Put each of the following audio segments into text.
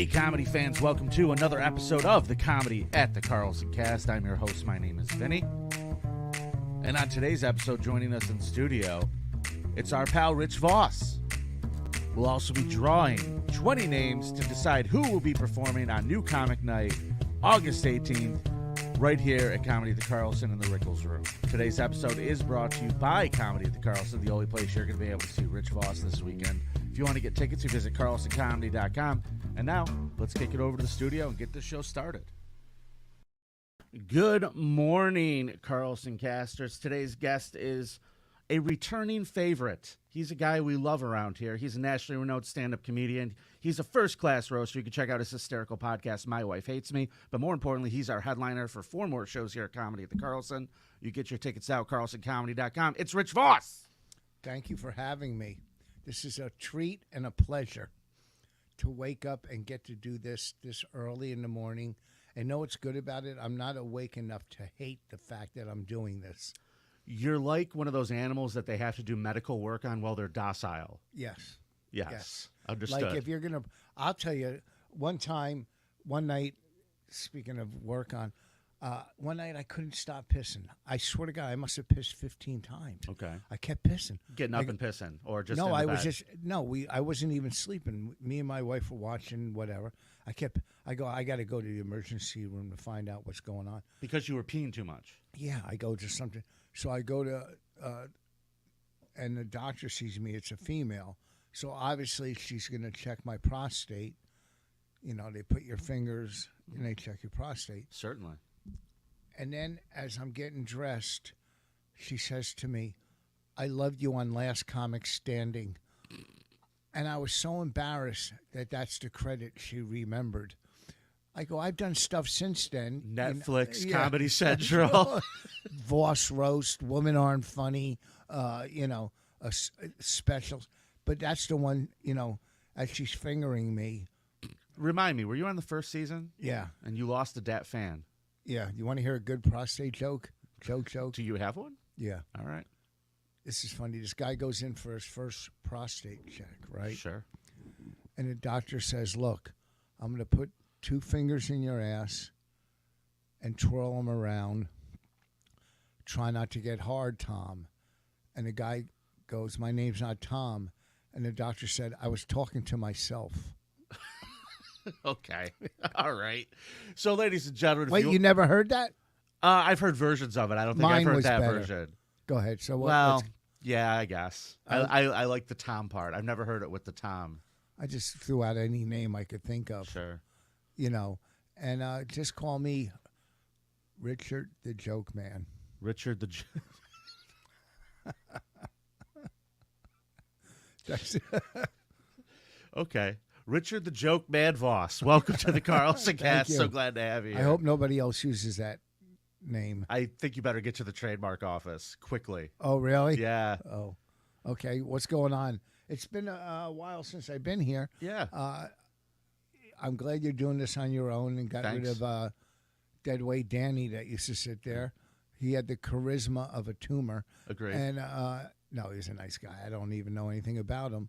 Hey, comedy fans, welcome to another episode of the Comedy at the Carlsoncast. I'm your host. My name is Vinny. And on today's episode, joining us in studio, it's our pal Rich Vos. We'll also be drawing 20 names to decide who will be performing on New Comic Night, August 18th, right here at Comedy at the Carlson in the Rickles Room. Today's episode is brought to you by Comedy at the Carlson, the only place you're going to be able to see Rich Vos this weekend. If you want to get tickets, you visit carlsoncomedy.com. And now, let's kick it over to the studio and get this show started. Good morning, Carlsoncasters. Today's guest is a returning favorite. He's a guy we love around here. He's a nationally renowned stand-up comedian. He's a first-class roaster. You can check out his hysterical podcast, My Wife Hates Me. But more importantly, he's our headliner for 4 more shows here at Comedy at the Carlson. You get your tickets out, carlsoncomedy.com. It's Rich Vos. Thank you for having me. This is a treat and a pleasure to wake up and get to do this early in the morning. And know what's good about it? I'm not awake enough to hate the fact that I'm doing this. You're like one of those animals that they have to do medical work on while they're docile. Yes. Yes. Understood. Like if you're going to, I'll tell you, one night, speaking of work on, one night I couldn't stop pissing. I swear to God, I must have pissed 15 times. Okay. I kept pissing. Getting up and pissing, or just no, in the I bed? was just I wasn't even sleeping. Me and my wife were watching whatever. I got to go to the emergency room to find out what's going on. Because you were peeing too much. Yeah, I go to something. So I go to, and the doctor sees me. It's a female. So obviously she's going to check my prostate. You know, they put your fingers and they check your prostate. Certainly. And then as I'm getting dressed, she says to me, "I loved you on Last Comic Standing." And I was so embarrassed that that's the credit she remembered. I go, I've done stuff since then. Netflix, Comedy Central. Voss Roast, Women Aren't Funny, specials. But that's the one, as she's fingering me. Remind me, were you on the first season? Yeah. And you lost a Dat fan. Yeah. You want to hear a good prostate joke? Joke. Do you have one? Yeah. All right. This is funny. This guy goes in for his first prostate check, right? Sure. And the doctor says, "Look, I'm going to put 2 fingers in your ass and twirl them around. Try not to get hard, Tom." And the guy goes, "My name's not Tom." And the doctor said, "I was talking to myself." Okay. All right. So, ladies and gentlemen. Wait, you never heard that? I've heard versions of it. I don't think I've Mine heard was that better. version. Go ahead. So Well, yeah, I guess. I like the Tom part. I've never heard it with the Tom. I just threw out any name I could think of. Sure. And just call me Richard the Joke Man. Richard the Okay. Richard the Joke Man Vos. Welcome to the Carlsoncast. So glad to have you here. I hope nobody else uses that name. I think you better get to the trademark office quickly. Oh, really? Yeah. Oh, okay. What's going on? It's been a while since I've been here. Yeah. I'm glad you're doing this on your own and got Thanks. rid of Deadweight Danny that used to sit there. He had the charisma of a tumor. Agreed. And no, he's a nice guy. I don't even know anything about him.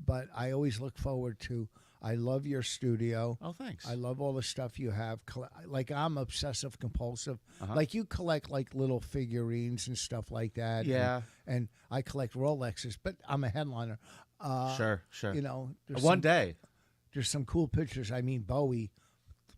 But I always look forward to, I love your studio. Oh, thanks. I love all the stuff you have. Like, I'm obsessive compulsive. Uh-huh. Like, you collect, like, little figurines and stuff like that. Yeah. And I collect Rolexes, but I'm a headliner. Sure. There's One day. There's some cool pictures. I mean, Bowie,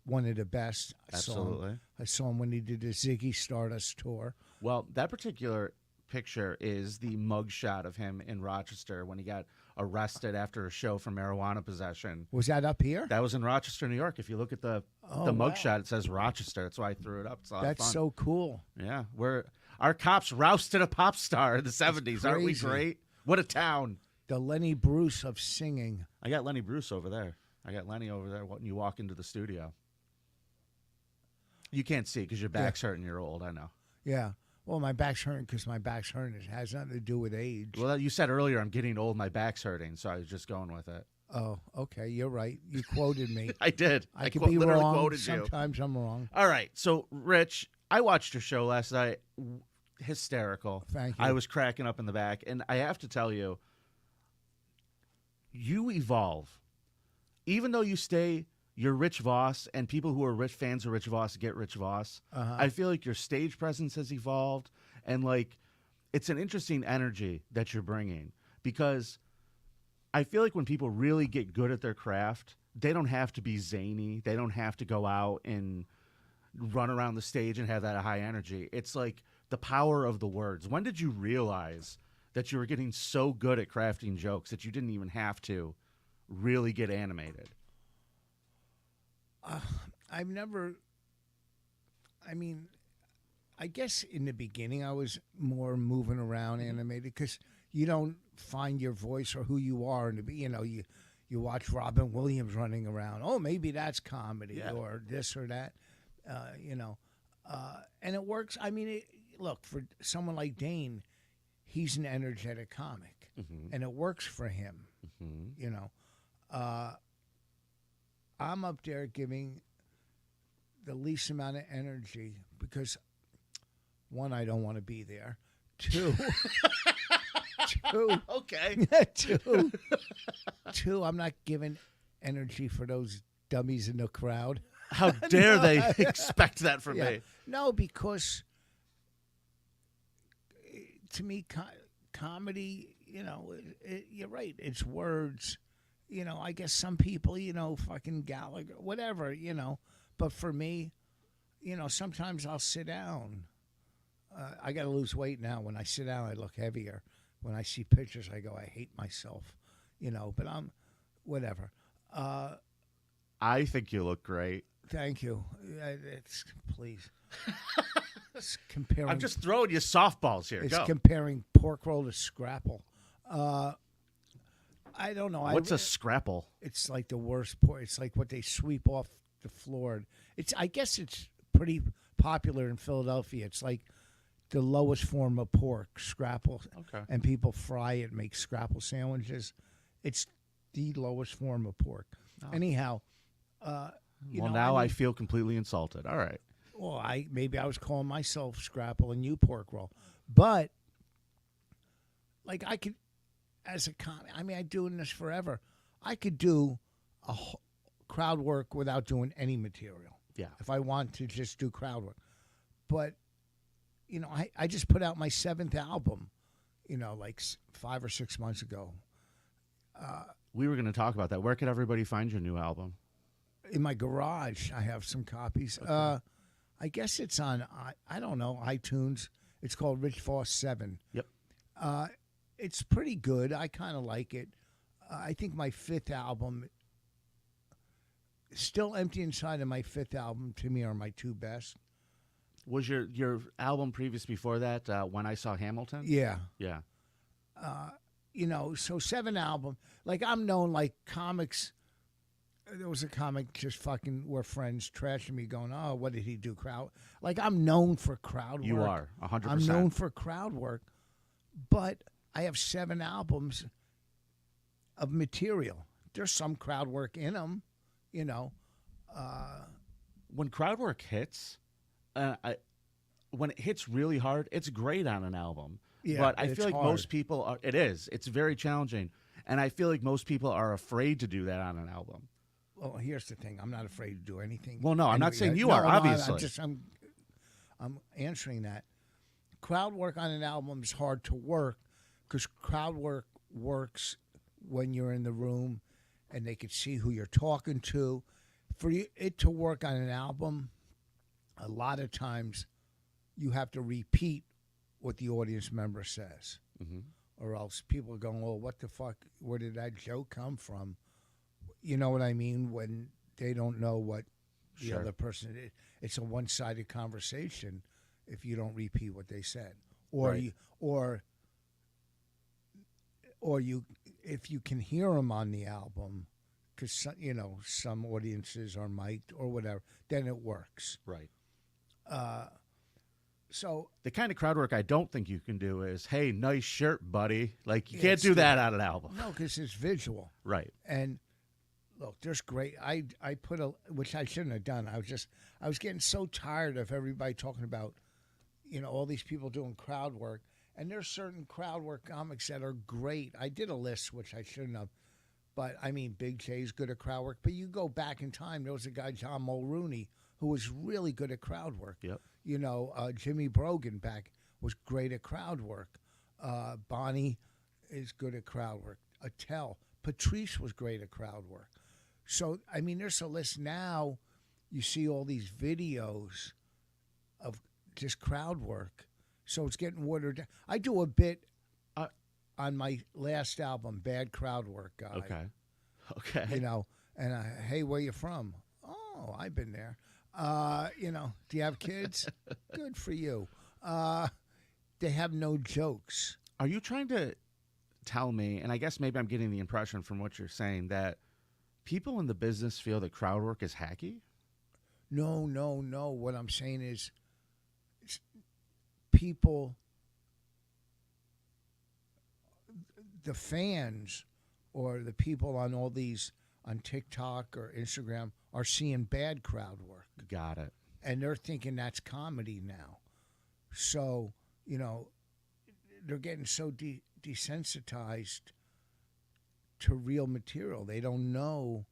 one of the best. Absolutely. I saw him when he did the Ziggy Stardust tour. Well, that particular picture is the mugshot of him in Rochester when he got arrested after a show for marijuana possession. Was that up here? That was in Rochester, New York. If you look at the mugshot, it says Rochester. That's why I threw it up. It's a lot of That's fun. so cool. Yeah, our cops rousted a pop star in the 70s. Aren't we great? What a town. The Lenny Bruce of singing. I got Lenny Bruce over there. I got Lenny over there when you walk into the studio. You can't see because your back's hurting. You're old, I know. Yeah. Well, my back's hurting because my back's hurting. It has nothing to do with age. Well, you said earlier I'm getting old, my back's hurting, so I was just going with it. Oh, okay. You're right. You quoted me. I did. I could be literally wrong. quoted you. Sometimes I'm wrong. All right. So, Rich, I watched your show last night. Hysterical. Thank you. I was cracking up in the back. And I have to tell you, you evolve. Even though you stay you're Rich Vos, and people who are rich fans of Rich Vos get Rich Vos. I feel like your stage presence has evolved, and like it's an interesting energy that you're bringing, because I feel like when people really get good at their craft, they don't have to be zany. They don't have to go out and run around the stage and have that high energy. It's like the power of the words. When did you realize that you were getting so good at crafting jokes that you didn't even have to really get animated? I've never. I mean, I guess in the beginning I was more moving around animated because you don't find your voice or who you are, and you watch Robin Williams running around. Oh, maybe that's comedy or this or that, and it works. I mean, look, for someone like Dane, he's an energetic comic, and it works for him. I'm up there giving the least amount of energy because, one, I don't want to be there. Two, Okay. two, I'm not giving energy for those dummies in the crowd. How dare they expect that from me? No, because to me, comedy, you're right. It's words. I guess some people, fucking Gallagher, whatever, But for me, sometimes I'll sit down. I got to lose weight now. When I sit down, I look heavier. When I see pictures, I go, I hate myself, but I'm, whatever. I think you look great. Thank you. Please. It's comparing. I'm just throwing you softballs here. It's Go. comparing pork roll to scrapple. I don't know. What's a scrapple? It's like the worst pork. It's like what they sweep off the floor. I guess it's pretty popular in Philadelphia. It's like the lowest form of pork, scrapple. Okay. And people fry it, make scrapple sandwiches. It's the lowest form of pork. Oh. Anyhow, I feel completely insulted. All right. Well, maybe I was calling myself scrapple and you pork roll, but like I could, as a I'm doing this forever. I could do a crowd work without doing any material. Yeah. If I want to just do crowd work, but I just put out my 7th album, like 5 or 6 months ago. We were going to talk about that. Where could everybody find your new album? In my garage, I have some copies. Okay. I guess it's on, I don't know, iTunes. It's called Rich Vos 7. Yep. It's pretty good. I kind of like it. I think my 5th album, Still Empty Inside and my 5th album, to me, are my 2 best. Was your album previous before that, When I Saw Hamilton? Yeah. Yeah. So 7 album. Like, I'm known, like, comics. There was a comic just fucking, we're friends, trashing me, going, oh, what did he do? Crowd. Like, I'm known for crowd work. You are, 100%. I'm known for crowd work. But I have 7 albums of material. There's some crowd work in them, When crowd work hits, when it hits really hard, it's great on an album. Yeah, but I feel like hard. most people are. It is. It's very challenging, and I feel like most people are afraid to do that on an album. Well, here's the thing. I'm not afraid to do anything. Well, no, I'm not saying you are. Obviously, I'm answering that. Crowd work on an album is hard to work because crowd work works when you're in the room and they can see who you're talking to. For it to work on an album, a lot of times you have to repeat what the audience member says. Mm-hmm. Or else people are going, well, what the fuck? Where did that joke come from? You know what I mean? When they don't know what the other person is. It's a one-sided conversation if you don't repeat what they said. Or right. If you can hear them on the album, because, some audiences are mic'd or whatever, then it works. Right. So the kind of crowd work I don't think you can do is, hey, nice shirt, buddy. Like, you can't do that on an album. No, because it's visual. Right. And look, there's great. I put which I shouldn't have done. I was getting so tired of everybody talking about, all these people doing crowd work. And there's certain crowd work comics that are great. I did a list, which I shouldn't have. But I mean, Big J's good at crowd work. But you go back in time, there was a guy, John Mulrooney, who was really good at crowd work. Yep. You know, Jimmy Brogan back was great at crowd work. Bonnie is good at crowd work. Attell. Patrice was great at crowd work. So, I mean, there's a list now. You see all these videos of just crowd work. So it's getting watered down. I do a bit on my last album, Bad Crowd Work Guy. Okay. You know, and hey, where you from? Oh, I've been there. You know, do you have kids? Good for you. They have no jokes. Are you trying to tell me, and I guess maybe I'm getting the impression from what you're saying, that people in the business feel that crowd work is hacky? No. What I'm saying is people, the fans or the people on all these, on TikTok or Instagram, are seeing bad crowd work. Got it. And they're thinking that's comedy now. So, you know, they're getting so desensitized to real material. They don't know.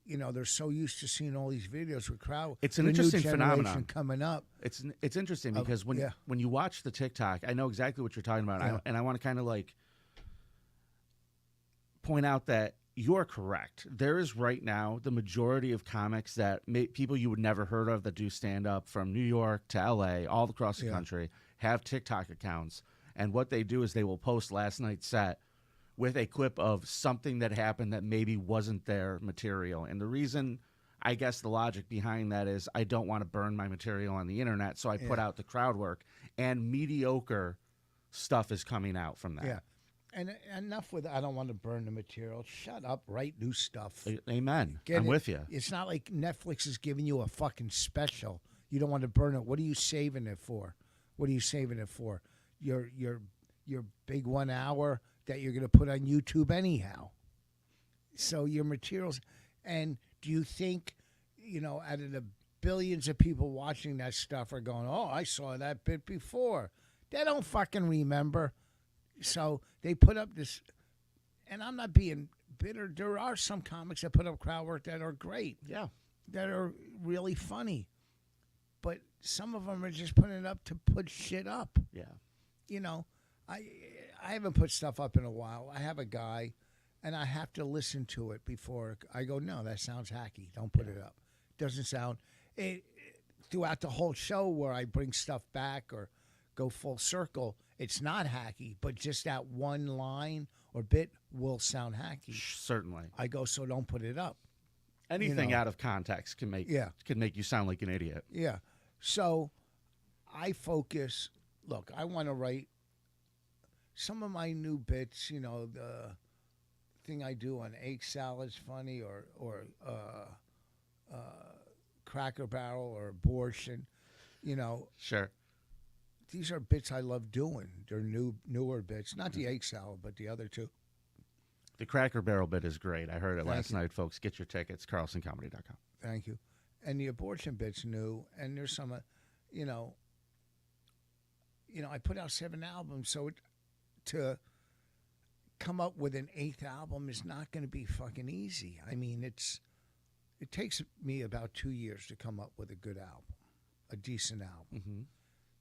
You know, they're so used to seeing all these videos with crowd. It's an interesting new phenomenon coming up. It's interesting because when you watch the TikTok, I know exactly what you're talking about, and I want to kind of like point out that you're correct. There is right now the majority of comics that people you would never heard of that do stand up from New York to LA, all across the country, have TikTok accounts, and what they do is they will post last night's set with a clip of something that happened that maybe wasn't their material. And the reason, I guess the logic behind that is I don't want to burn my material on the internet, so I put out the crowd work, and mediocre stuff is coming out from that. Yeah. And enough with I don't want to burn the material. Shut up, write new stuff. Amen. I'm with you. It's not like Netflix is giving you a fucking special. You don't want to burn it. What are you saving it for? What are you saving it for? Your big 1 hour that you're going to put on YouTube anyhow. So your materials, and do you think, you know, out of the billions of people watching that stuff are going, oh, I saw that bit before. They don't fucking remember. So they put up this, and I'm not being bitter. There are some comics that put up crowd work that are great. Yeah. That are really funny. But some of them are just putting it up to put shit up. Yeah. You know, I haven't put stuff up in a while. I have a guy, and I have to listen to it before I go, no, that sounds hacky. Don't put it up. Doesn't sound it. Throughout the whole show where I bring stuff back or go full circle, it's not hacky, but just that one line or bit will sound hacky. Certainly. I go, so don't put it up. Anything out of context can make you sound like an idiot. Yeah. So I focus. Look, I want to write some of my new bits. You know, the thing I do on egg salad's funny, or Cracker Barrel or abortion. You know. Sure. These are bits I love doing. They're newer bits, not the egg salad, but the other two. The Cracker Barrel bit is great. I heard it last night, folks. Get your tickets, carlsoncomedy.com. Thank you. And the abortion bit's new, and there's some, you know, I put out 7 albums, so to come up with an 8th album is not going to be fucking easy. I mean, it takes me about 2 years to come up with a good album, a decent album. Mm-hmm.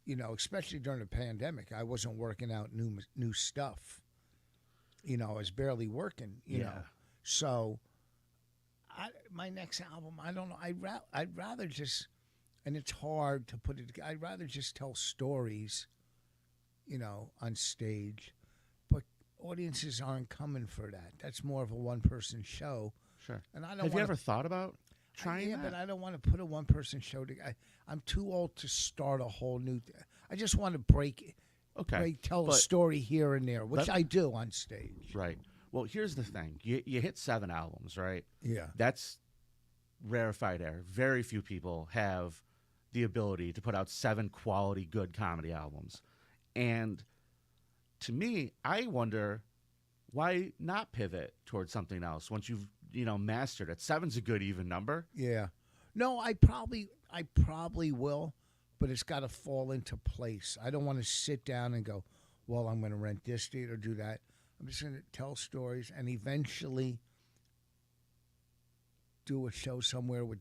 You know, especially during the pandemic, I wasn't working out new stuff. You know, I was barely working. You know, so my next album, I don't know. I'd rather just, and it's hard to put it. I'd rather just tell stories, you know, on stage, but audiences aren't coming for that. That's more of a one-person show. Sure. And I don't. Have you ever thought about trying that? But I don't want to put a one-person show together. I'm too old to start a whole new. I just want to tell a story here and there, which I do on stage. Right. Well, here's the thing: you hit 7 albums, right? Yeah. That's rarefied air. Very few people have the ability to put out 7 quality, good comedy albums. And to me, I wonder why not pivot towards something else once you've mastered it. 7's a good even number. Yeah. No, I probably will, but it's got to fall into place. I don't want to sit down and go, well, I'm going to rent this theater, do that. I'm just going to tell stories and eventually do a show somewhere with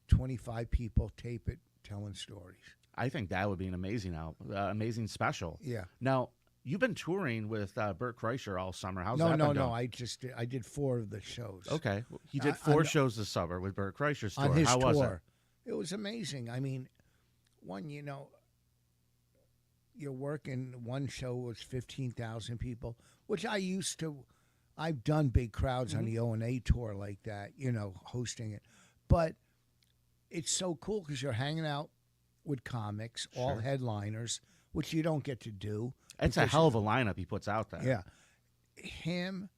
25 people, tape it, telling stories. I think that would be an amazing special. Yeah. Now, you've been touring with Bert Kreischer all summer. How's No, that no, been no. going? I did 4 of the shows. Okay. He did On 4 shows this summer with Bert Kreischer's tour. on his How tour. was it? It was amazing. I mean, you're working. One show was 15,000 people, which I used to. I've done big crowds on the O&A tour like that, hosting it. But it's so cool because you're hanging out with comics, all headliners, which you don't get to do. It's a hell of a lineup he puts out there. Yeah. Him,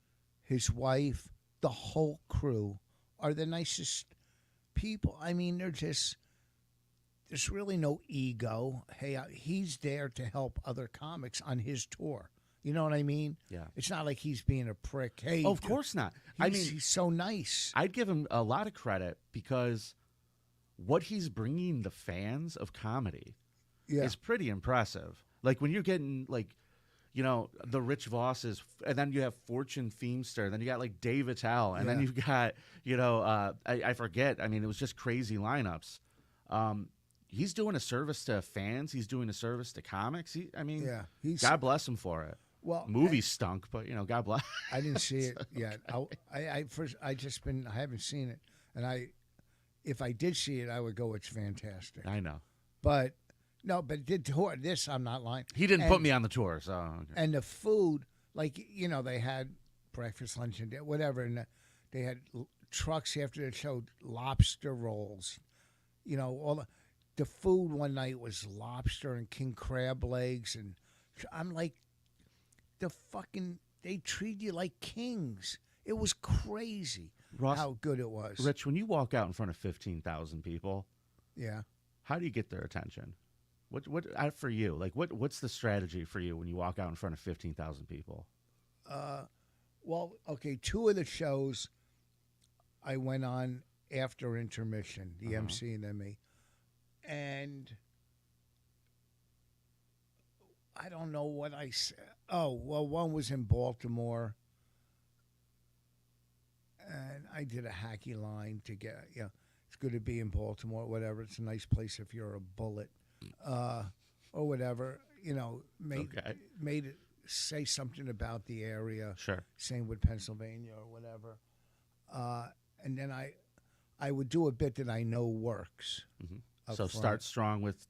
his wife, the whole crew are the nicest people. I mean, there's really no ego. Hey, he's there to help other comics on his tour. You know what I mean? Yeah. It's not like he's being a prick. Hey, Of course not. he's so nice. I'd give him a lot of credit because what he's bringing the fans of comedy is pretty impressive. Like when you're getting the Rich Vosses, and then you have Fortune Feimster, then you got like Dave Attell, and then you've got I forget. I mean, it was just crazy lineups. He's doing a service to fans. He's doing a service to comics. God bless him for it. Well, movie stunk, but God bless. I didn't see it yet. I haven't seen it, and if I did see it, I would go. It's fantastic. I know, but did tour this? I'm not lying. He didn't put me on the tour, so. Okay. And the food, they had breakfast, lunch, and dinner, whatever, and they had trucks after the show, lobster rolls, all the food one night was lobster and king crab legs, and I'm like, they treat you like kings. It was crazy, Ross, how good it was. Rich, when you walk out in front of 15,000 people, how do you get their attention? What for you? Like what's the strategy for you when you walk out in front of 15,000 people? Well, okay, 2 of the shows I went on after intermission, the MC and then me. And I don't know what I said. Oh, well, one was in Baltimore. And I did a hacky line to get, it's good to be in Baltimore, whatever. It's a nice place if you're a bullet, or whatever. Made it say something about the area. Sure. Same with Pennsylvania or whatever. And then I would do a bit that I know works. Mm-hmm. So start strong with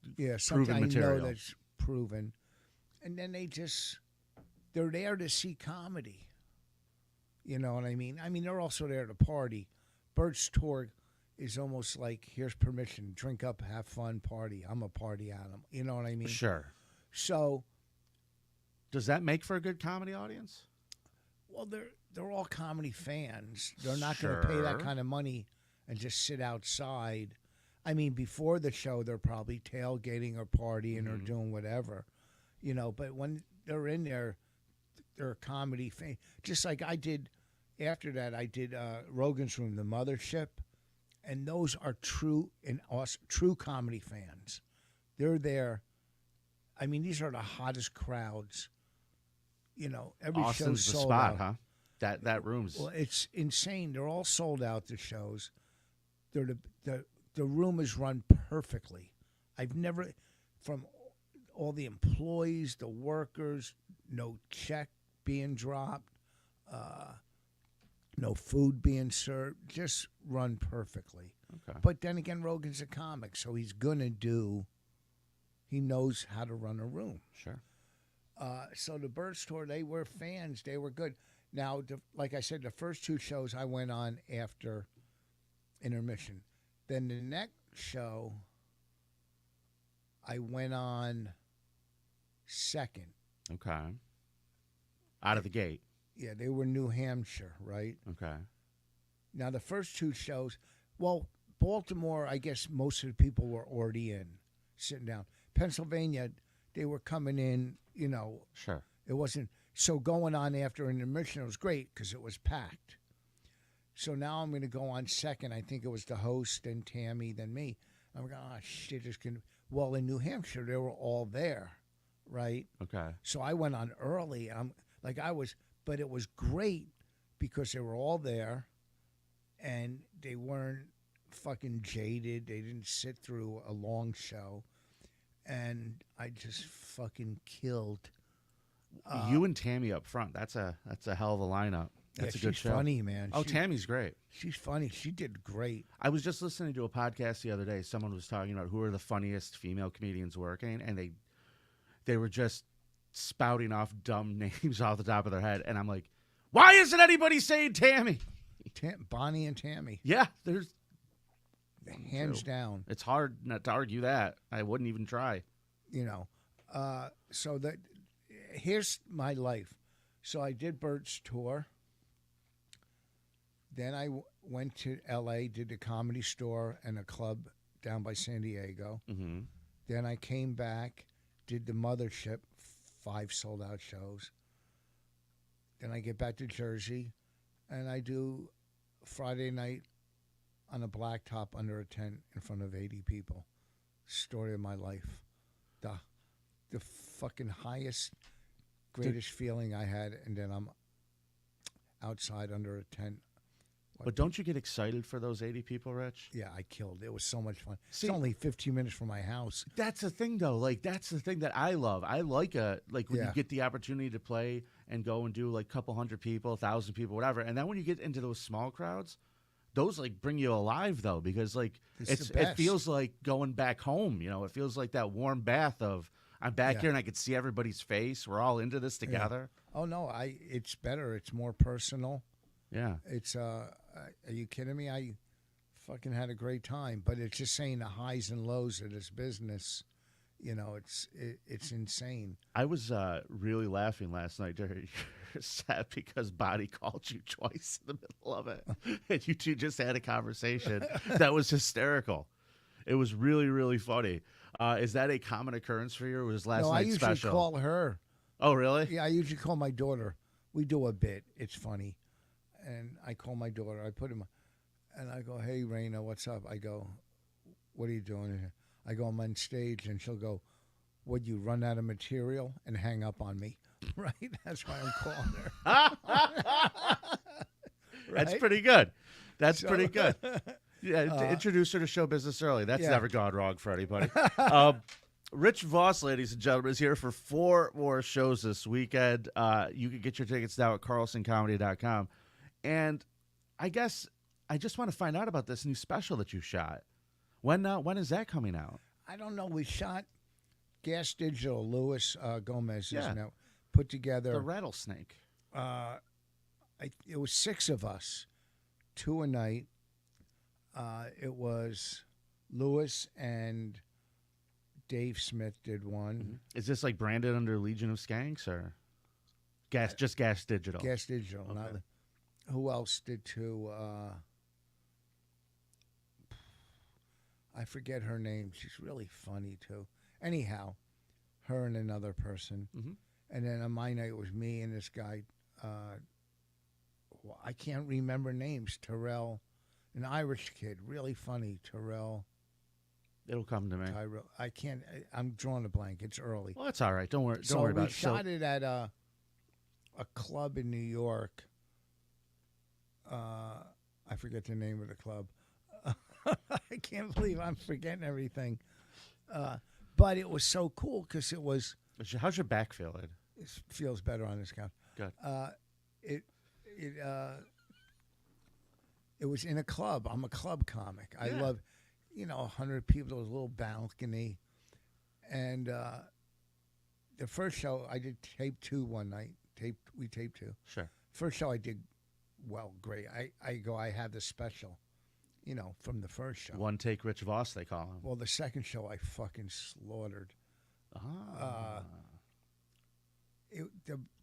proven material. I know that's proven. And then they're there to see comedy. You know what I mean? I mean, they're also there to party. Bert's tour is almost like, here's permission, drink up, have fun, party. I'm a party animal. You know what I mean? Sure. So, does that make for a good comedy audience? Well, they're all comedy fans. They're not going to pay that kind of money and just sit outside. I mean, before the show, they're probably tailgating or partying or doing whatever, But when they're in there, they're a comedy fan. Just like I did. After that, I did Rogan's Room, The Mothership, and those are true comedy fans. They're there. I mean, these are the hottest crowds. Every Austin's show's the sold spot, out. huh? That room's. Well, it's insane. They're all sold out. The shows. The room is run perfectly. I've never, from all the employees, the workers, no check being dropped, no food being served, just run perfectly. Okay. But then again, Rogan's a comic, so he knows how to run a room. Sure. So the Bird Store, they were fans. They were good. Now, like I said, the first 2 shows I went on after intermission. Then the next show, I went on second. Okay. Out of the gate. Yeah, they were New Hampshire, right? Okay. Now, the first 2 shows, well, Baltimore, I guess most of the people were already in, sitting down. Pennsylvania, they were coming in, Sure. It wasn't, so going on after intermission, it was great because it was packed. So now I'm going to go on second. I think it was the host, then Tammy, then me. I'm going, shit, it's going to. Well, in New Hampshire, they were all there, right? Okay. So I went on early. I was But it was great because they were all there, and they weren't fucking jaded. They didn't sit through a long show, and I just fucking killed. You and Tammy up front. That's a hell of a lineup. That's a good show. She's funny, man. Oh, Tammy's great. She's funny. She did great. I was just listening to a podcast the other day. Someone was talking about who are the funniest female comedians working, and they were just spouting off dumb names off the top of their head. And I'm like, why isn't anybody saying Tammy? Bonnie and Tammy. Yeah, there's hands down. It's hard not to argue that. I wouldn't even try. You know, so that here's my life. So I did Bert's tour. Then I went to L.A., did the Comedy Store and a club down by San Diego. Mm-hmm. Then I came back, did the Mothership, 5 sold-out shows. Then I get back to Jersey, and I do Friday night on a blacktop under a tent in front of 80 people. Story of my life. The fucking highest, greatest feeling I had, and then I'm outside under a tent. But don't you get excited for those 80 people, Rich? Yeah, I killed. It was so much fun. See, it's only 15 minutes from my house. That's the thing, though. Like, that's the thing that I love. I like when you get the opportunity to play and go and do like a couple hundred people, 1,000 people, whatever. And then when you get into those small crowds, those like bring you alive, though, because like it feels like going back home. You know, it feels like that warm bath of I'm back here and I can see everybody's face. We're all into this together. Yeah. Oh no, it's better. It's more personal. Yeah. It's are you kidding me? I fucking had a great time, but it's just saying the highs and lows of this business. You know, it's insane. I was really laughing last night during your set because Bonnie called you twice in the middle of it, and you two just had a conversation that was hysterical. It was really, really funny. Is that a common occurrence for you, or was last night special? I usually call her. Oh, really? Yeah, I usually call my daughter. We do a bit. It's funny. And I call my daughter. I put him, and I go, "Hey, Raina, what's up?" I go, "What are you doing here?" I go, "I'm on stage," and she'll go, "Would you run out of material?" and hang up on me. Right? That's why I'm calling her. Right? That's pretty good. That's pretty good. Yeah, introduce her to show business early. That's never gone wrong for anybody. Rich Vos, ladies and gentlemen, is here for 4 more shows this weekend. You can get your tickets now at carlsoncomedy.com. And I guess I just want to find out about this new special that you shot. When is that coming out? I don't know. We shot Gas Digital. Louis Gomez is now put together. The Rattlesnake. It was 6 of us, 2 a night. It was Louis and Dave Smith did one. Mm-hmm. Is this like branded under Legion of Skanks or just Gas Digital? Gas Digital. Okay. Who else did 2? I forget her name. She's really funny too. Anyhow, her and another person. Mm-hmm. And then on my night it was me and this guy. I can't remember names. Terrell, an Irish kid, really funny. Terrell. It'll come to me. Tyrell. I can't. I'm drawing a blank. It's early. Well, that's all right. Don't worry. Don't worry about it. We shot it at a club in New York. I forget the name of the club. I can't believe I'm forgetting everything. But it was so cool because it was. How's your back feeling? It feels better on this couch. Good. It was in a club. I'm a club comic. I love, 100 people. There was a little balcony, and the first show I did tape 2 one night. We taped 2. Sure. First show I did great. I have the special, from the first show. One take Rich Vos, they call him. Well, the second show I fucking slaughtered.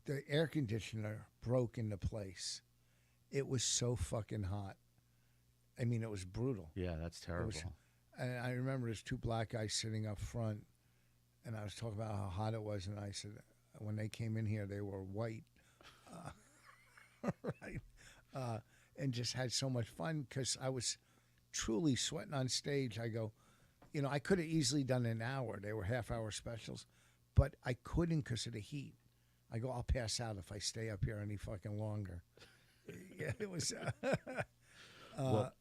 The air conditioner broke into place. It was so fucking hot. I mean, it was brutal. Yeah, that's terrible. And I remember there's 2 black guys sitting up front, and I was talking about how hot it was, and I said, when they came in here, they were white. Right? And just had so much fun because I was truly sweating on stage. I go, I could have easily done an hour. They were half-hour specials, but I couldn't because of the heat. I go, I'll pass out if I stay up here any fucking longer. Yeah, it was. Well,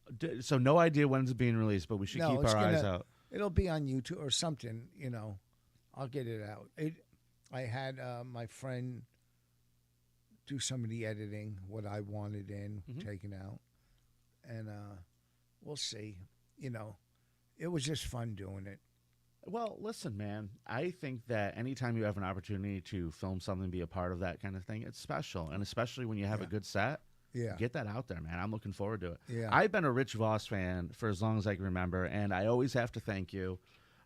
so no idea when it's being released, but we should keep our eyes out. It'll be on YouTube or something. I'll get it out. I had my friend do some of the editing, what I wanted in, taken out, and we'll see. It was just fun doing it. Well, listen, man, I think that anytime you have an opportunity to film something, be a part of that kind of thing, it's special. And especially when you have a good set, get that out there, man. I'm looking forward to it. Yeah. I've been a Rich Vos fan for as long as I can remember, and I always have to thank you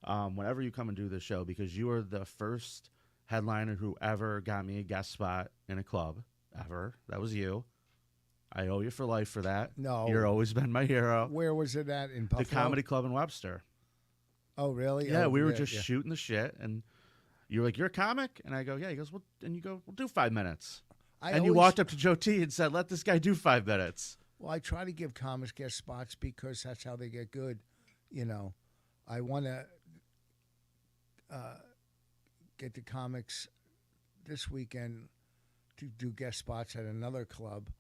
whenever you come and do this show, because you are the first headliner who ever got me a guest spot in a club, ever. That was you. I owe you for life for that. No. You've always been my hero. Where was it at? In Buffalo? The Comedy Club in Webster. Oh, really? Yeah, we were just shooting the shit, and you're like, "You're a comic?" And I go, "Yeah." He goes, "Well," and you go, "We'll do 5 minutes." You walked up to Joe T and said, "Let this guy do 5 minutes." Well, I try to give comics guest spots because that's how they get good. I want to get the comics this weekend to do guest spots at another club,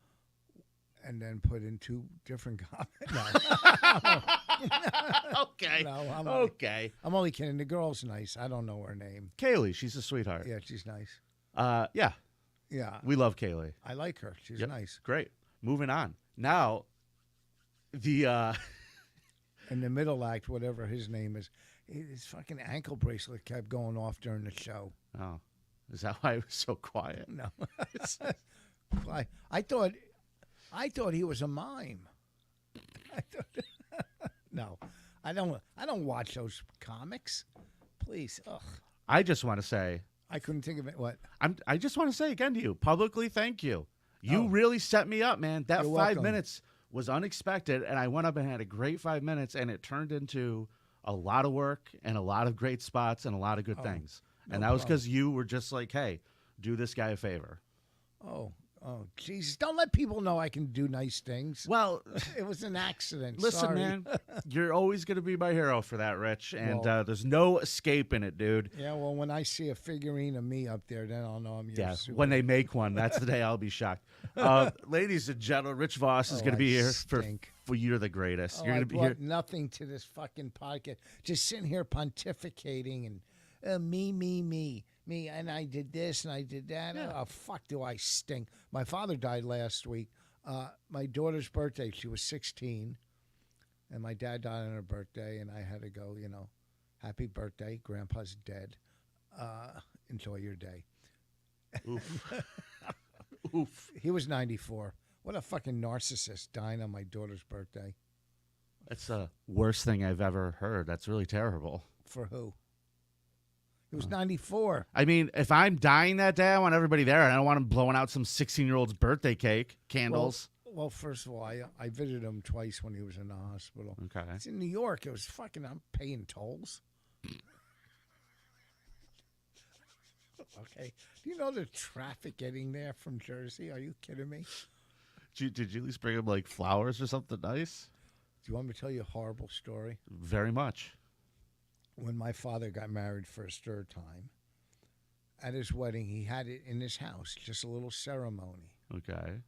and then put in 2 different comics. No. Okay. No, okay. I'm only kidding. The girl's nice. I don't know her name. Kaylee, she's a sweetheart. Yeah, she's nice. Yeah. Yeah. We love Kaylee. I like her. She's nice. Great. Moving on. Now, the in the middle act, whatever his name is, his fucking ankle bracelet kept going off during the show. Oh. Is that why it was so quiet? No. I thought he was a mime. No. I don't watch those comics. Please. Ugh. I just want to say, I couldn't think of it. What? I just want to say again to you, publicly, thank you. You really set me up, man. That You're 5 welcome. minutes was unexpected, and I went up and had a great 5 minutes, and it turned into a lot of work and a lot of great spots and a lot of good things. And that was because you were just like, "Hey, do this guy a favor." Oh, Jesus. Don't let people know I can do nice things. Well, it was an accident. listen, Sorry. man, you're always going to be my hero for that, Rich, and there's no escaping it, dude. Yeah, well, when I see a figurine of me up there, then I'll know I'm your super. When they make one, that's the day I'll be shocked. Ladies and gentlemen, Rich Vos is going to be here for You're the Greatest. You're going to be here. Nothing to this fucking podcast. Just sitting here pontificating and me, and I did this and I did that. Yeah. Oh, fuck, do I stink. My father died last week. My daughter's birthday, she was 16, and my dad died on her birthday, and I had to go, happy birthday, Grandpa's dead. Enjoy your day. Oof. Oof. He was 94. What a fucking narcissist, dying on my daughter's birthday. That's the worst thing I've ever heard. That's really terrible. For who? He was 94. I mean, if I'm dying that day, I want everybody there, and I don't want him blowing out some 16-year-old's birthday cake, candles. Well, first of all, I visited him twice when he was in the hospital. Okay. It's in New York. It was fucking, I'm paying tolls. Okay. Do you know the traffic getting there from Jersey? Are you kidding me? Did you at least bring him, like, flowers or something nice? Do you want me to tell you a horrible story? Very much. When my father got married for his 3rd time, at his wedding, he had it in his house, just a little ceremony. Okay.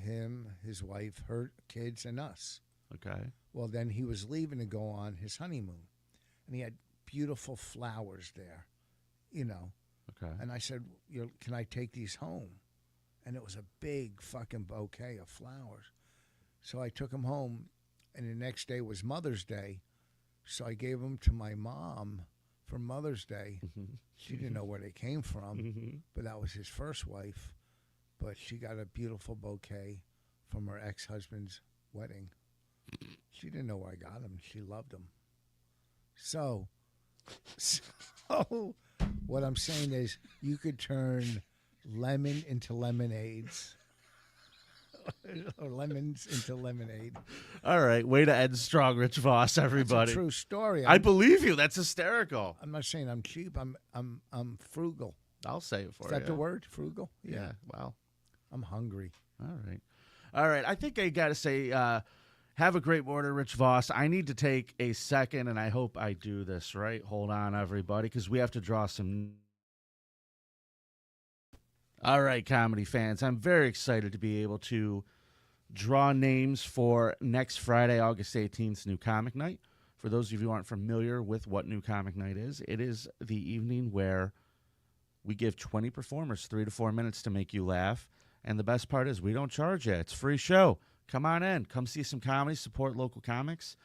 Him, his wife, her kids, and us. Okay. Well, then he was leaving to go on his honeymoon, and he had beautiful flowers there, Okay. And I said, can I take these home? And it was a big fucking bouquet of flowers. So I took them home, and the next day was Mother's Day. So I gave them to my mom for Mother's Day. Mm-hmm. She didn't know where they came from, Mm-hmm. but that was his first wife. But she got a beautiful bouquet from her ex-husband's wedding. She didn't know where I got them. She loved them. So what I'm saying is you could turn lemon into lemonades. Or lemons into lemonade. All right, way to end strong, Rich Vos, everybody. That's a true story. I believe you. That's hysterical. I'm not saying I'm cheap. I'm frugal. I'll say it for Is you. that the word? Frugal? Yeah. Well. I'm hungry. All right. I think I got to say, have a great morning, Rich Vos. I need to take a second, and I hope I do this right. Hold on, everybody, because we have to draw some All right, comedy fans, I'm very excited to be able to draw names for next Friday, August 18th, New Comic Night. For those of you who aren't familiar with what New Comic Night is, it is the evening where we give 20 performers 3 to 4 minutes to make you laugh. And the best part is we don't charge you. It's a free show. Come on in. Come see some comedy, support local comics,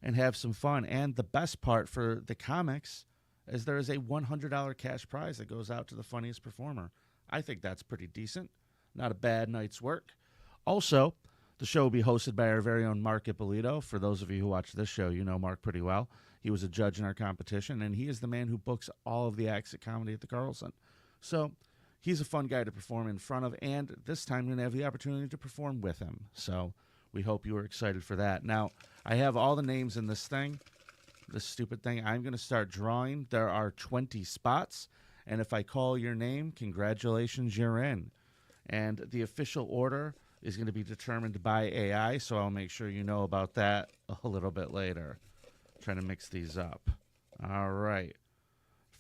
and have some fun. And the best part for the comics is there is a $100 cash prize that goes out to the funniest performer. I think that's pretty decent. Not a bad night's work. Also, the show will be hosted by our very own Mark Ippolito. For those of you who watch this show, you know Mark pretty well. He was a judge in our competition, and he is the man who books all of the acts at comedy at the Carlson. So he's a fun guy to perform in front of, and this time we're going to have the opportunity to perform with him. So we hope you are excited for that. Now, I have all the names in this thing, this stupid thing. I'm going to start drawing. There are 20 spots, and if I call your name, congratulations, you're in. And the official order is going to be determined by AI, so I'll make sure you know about that a little bit later. Trying to mix these up. All right.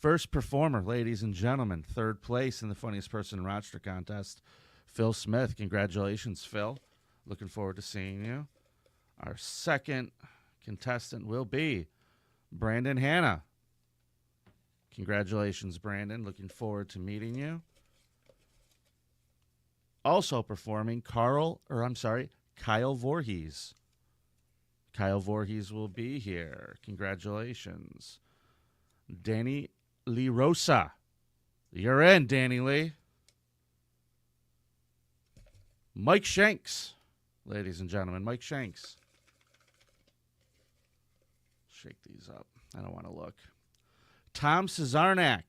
First performer, ladies and gentlemen, third place in the Funniest Person in Rochester contest, Phil Smith. Congratulations, Phil. Looking forward to seeing you. Our second contestant will be Brandon Hanna. Congratulations, Brandon. Looking forward to meeting you. Also performing, Kyle Voorhees. Kyle Voorhees will be here. Congratulations. Danny Lee Rosa. You're in, Danny Lee. Mike Shanks. Ladies and gentlemen, Mike Shanks. Shake these up. I don't want to look. Tom Cesarniak.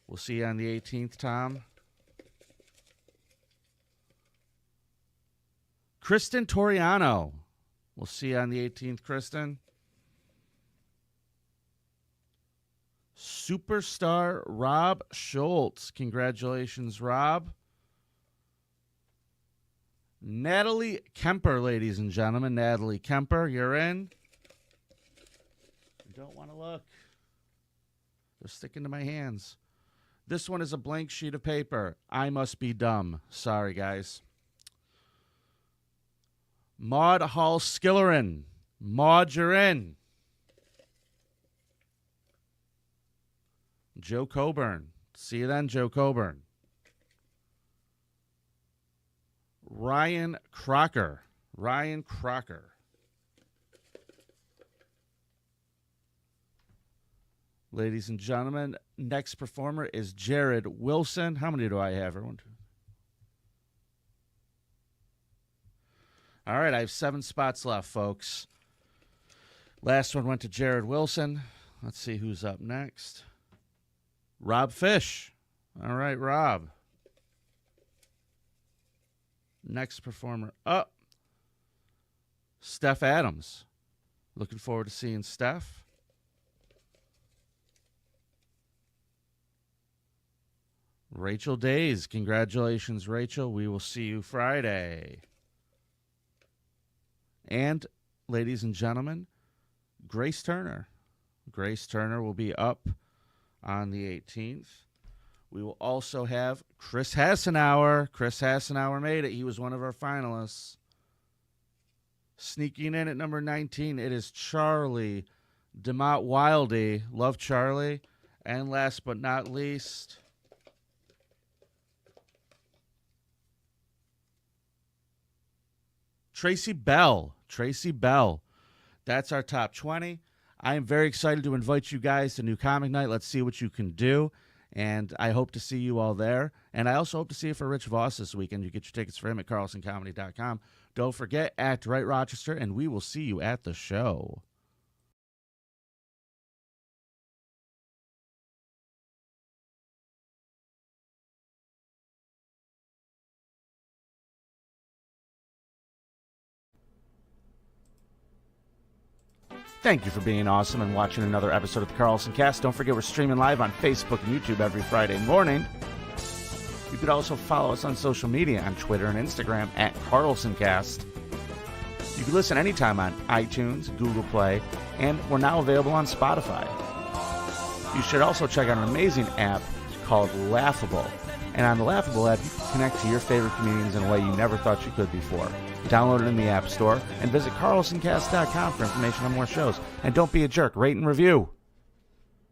We'll see you on the 18th, Tom. Kristen Toriano. We'll see you on the 18th, Kristen. Superstar Rob Schultz. Congratulations, Rob. Natalie Kemper, ladies and gentlemen. Natalie Kemper, you're in. I don't want to look. They're sticking to my hands. This one is a blank sheet of paper. I must be dumb. Sorry, guys. Maud Hall Skillerin. Maud, you're in. Joe Coburn. See you then, Joe Coburn. Ryan Crocker. Ladies and gentlemen, next performer is Jared Wilson. How many do I have? Everyone? All right, I have 7 spots left, folks. Last one went to Jared Wilson. Let's see who's up next. Rob Fish. All right, Rob. Next performer up. Steph Adams. Looking forward to seeing Steph. Rachel Days. Congratulations, Rachel. We will see you Friday. And, ladies and gentlemen, Grace Turner. Grace Turner will be up on the 18th. We will also have Chris Hassenauer. Chris Hassenauer made it. He was one of our finalists. Sneaking in at number 19, it is Charlie DeMott Wildy. Love Charlie. And last but not least, Tracy Bell. Tracy Bell. That's our top 20. I am very excited to invite you guys to New Comic Night. Let's see what you can do. And I hope to see you all there. And I also hope to see you for Rich Vos this weekend. You get your tickets for him at carlsoncomedy.com. Don't forget, Act Right Rochester, and we will see you at the show. Thank you for being awesome and watching another episode of the Carlsoncast. Don't forget we're streaming live on Facebook and YouTube every Friday morning. You could also follow us on social media on Twitter and Instagram at Carlsoncast. You can listen anytime on iTunes, Google Play, and we're now available on Spotify. You should also check out an amazing app called Laughable. And on the Laughable app, you can connect to your favorite comedians in a way you never thought you could before. Download it in the App Store and visit carlsoncast.com for information on more shows. And don't be a jerk. Rate and review.